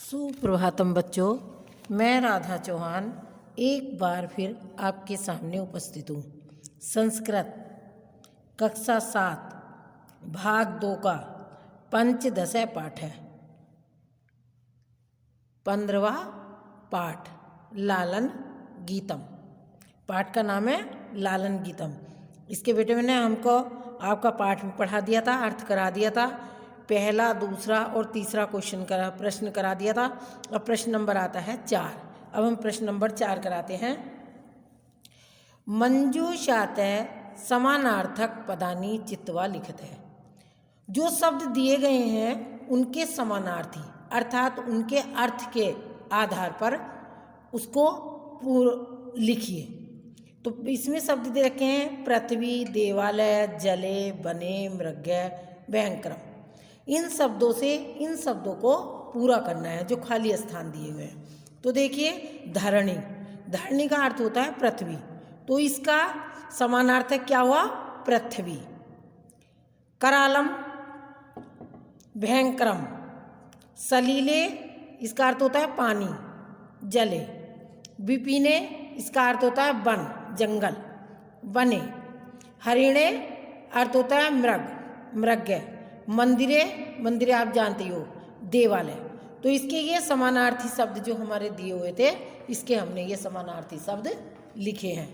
सुप्रभातम बच्चों, मैं राधा चौहान एक बार फिर आपके सामने उपस्थित हूँ। संस्कृत कक्षा 7 भाग 2 का पंचदश पाठ है। 15वां पाठ लालन गीतम। पाठ का नाम है लालन गीतम। इसके बेटे मैंने हमको आपका पाठ में पढ़ा दिया था, अर्थ करा दिया था। पहला, दूसरा और तीसरा प्रश्न करा दिया था। अब प्रश्न नंबर आता है 4। अब हम प्रश्न नंबर 4 कराते हैं। मंजूषातः समानार्थक पदानी चित्वा लिखित है। जो शब्द दिए गए हैं उनके समानार्थी अर्थात उनके अर्थ के आधार पर उसको लिखिए। तो इसमें शब्द दे रखे हैं पृथ्वी, देवालय, जले, बने, मृग्य, भयंकरम। इन शब्दों से इन शब्दों को पूरा करना है जो खाली स्थान दिए हुए हैं। तो देखिए, धरणी, धरणी का अर्थ होता है पृथ्वी, तो इसका समानार्थक क्या हुआ? पृथ्वी। करालम, भयंकरम, सलीले, इसका अर्थ होता है पानी, जले। विपिने, इसका अर्थ होता है वन, जंगल, बने। हरिणे, अर्थ होता है मृग, मृग्य। मंदिरे, मंदिरे आप जानते हो, देवालय। तो इसके ये समानार्थी शब्द जो हमारे दिए हुए थे, इसके हमने ये समानार्थी शब्द लिखे हैं।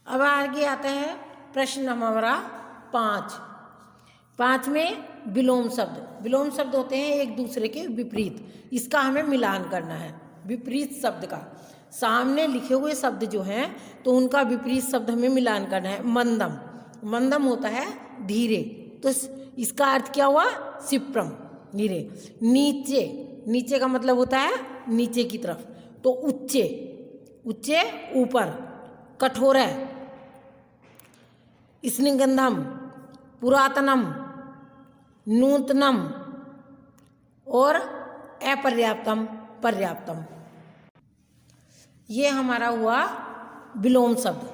अब आगे आता है प्रश्न हमारा 5। 5 में विलोम शब्द। विलोम शब्द होते हैं एक दूसरे के विपरीत, इसका हमें मिलान करना है। विपरीत शब्द का सामने लिखे हुए शब्द जो हैं तो उनका विपरीत शब्द हमें मिलान करना है। मंदम, मंदम होता है धीरे, तो इसका अर्थ क्या हुआ? क्षिप्रम, धीरे। नीचे, नीचे का मतलब होता है नीचे की तरफ, तो उच्चे, उच्चे ऊपर। कठोर, स्निग्धम, पुरातनम, नूतनम और अपर्याप्तम, पर्याप्तम। ये हमारा हुआ विलोम शब्द।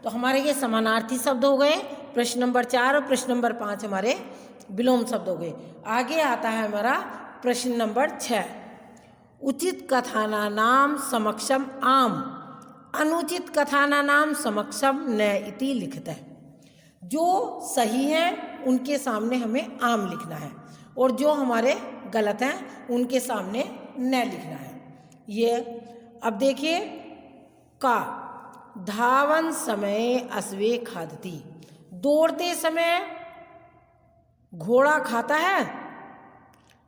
तो हमारे ये समानार्थी शब्द हो गए प्रश्न नंबर 4, और प्रश्न नंबर 5 हमारे विलोम शब्द हो गए। आगे आता है हमारा प्रश्न नंबर 6। उचित कथाना नाम समक्षम आम, अनुचित कथाना नाम समक्षम न इति लिखित है। जो सही है उनके सामने हमें आम लिखना है, और जो हमारे गलत हैं उनके सामने न लिखना है। ये अब देखिए, का धावन समय अश्वे खादती, दौड़ते समय घोड़ा खाता है।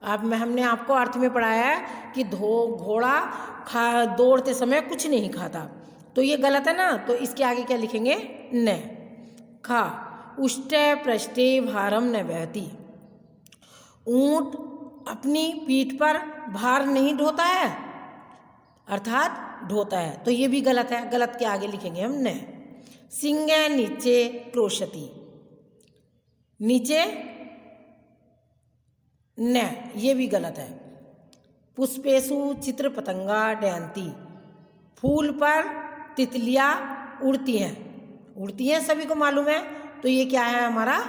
अब हमने आपको अर्थ में पढ़ाया है कि घोड़ा दौड़ते समय कुछ नहीं खाता, तो ये गलत है ना। तो इसके आगे क्या लिखेंगे? न। खा उष्टे पृष्ठे भारम न बहती, ऊंट अपनी पीठ पर भार नहीं ढोता है, अर्थात ढोता है, तो ये भी गलत है। गलत के आगे लिखेंगे हम न। सिंह नीचे क्रोशती, नीचे न, ये भी गलत है। पुष्पेशु चित्र पतंगा डयंती, फूल पर तितलियां उड़ती हैं, उड़ती हैं सभी को मालूम है, तो ये क्या है? हमारा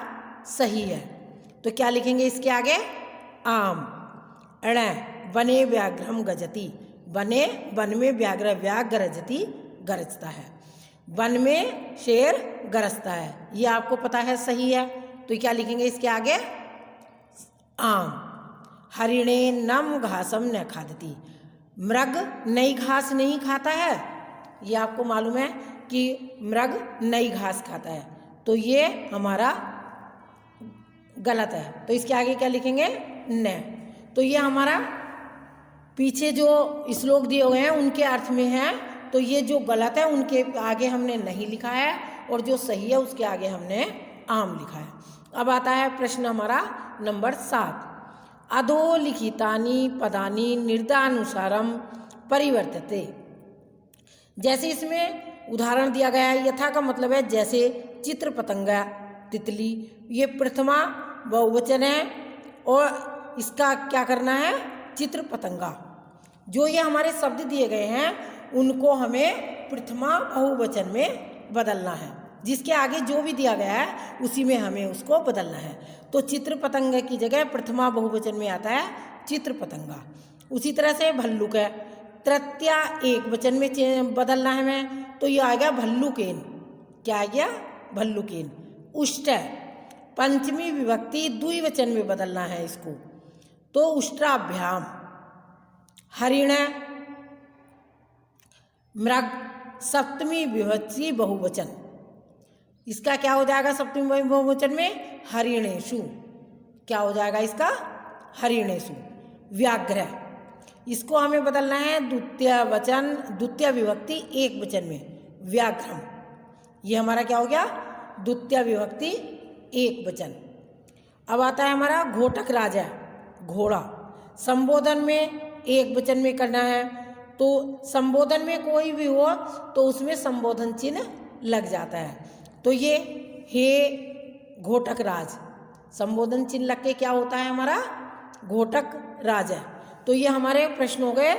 सही है। तो क्या लिखेंगे इसके आगे? आम। अण बने व्याघ्रम गजती, बने, वन में व्याघ्र, व्याघ्र गरजती, गरजता है। वन में शेर गरजता है, ये आपको पता है, सही है। तो क्या लिखेंगे इसके आगे? आम। हरिणे नम घासम न खादती, मृग नई घास नहीं खाता है, ये आपको मालूम है कि मृग नई घास खाता है, तो ये हमारा गलत है। तो इसके आगे क्या लिखेंगे? न। तो ये हमारा पीछे जो श्लोक दिए हुए हैं उनके अर्थ में है, तो ये जो गलत है उनके आगे हमने नहीं लिखा है, और जो सही है उसके आगे हमने आम लिखा है। अब आता है प्रश्न हमारा नंबर 7। अधोलिखितानि पदानि निर्धानुसारम परिवर्तते। जैसे इसमें उदाहरण दिया गया है, यथा का मतलब है जैसे, चित्र पतंगा, तितली, ये प्रथमा बहुवचन है, और इसका क्या करना है? चित्र पतंगा। जो ये हमारे शब्द दिए गए हैं उनको हमें प्रथमा बहुवचन में बदलना है, जिसके आगे जो भी दिया गया है उसी में हमें उसको बदलना है। तो चित्र पतंग की जगह प्रथमा बहुवचन में आता है चित्र पतंगा। उसी तरह से भल्लुक है, तृतीया एक वचन में बदलना है हमें, तो ये आ गया भल्लुकेन। क्या आ गया? भल्लुकेन। उष्ट है, पंचमी विभक्ति द्विवचन में बदलना है इसको, तो उष्ट्राभ्याम। हरिण है, मृग, सप्तमी विभक्ति बहुवचन, इसका क्या हो जाएगा सप्तमी बहुवचन में? हरिणेषु। क्या हो जाएगा इसका? हरिणेषु। व्याघ्र, इसको हमें बदलना है द्वितीय विभक्ति एक वचन में, व्याघ्रम। ये हमारा क्या हो गया? द्वितीय विभक्ति एक वचन। अब आता है हमारा घोटक राजा, घोड़ा। संबोधन में एक वचन में करना है, तो संबोधन में कोई भी हो तो उसमें संबोधन चिन्ह लग जाता है। तो ये हे घोटक राज, संबोधन चिन्ह लग के क्या होता है हमारा? घोटक राज है। तो ये हमारे प्रश्न हो गए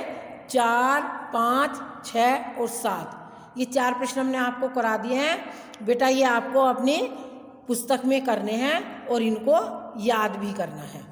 4, 5, 6 और 7। ये 4 प्रश्न हमने आपको करा दिए हैं बेटा। ये आपको अपनी पुस्तक में करने हैं और इनको याद भी करना है।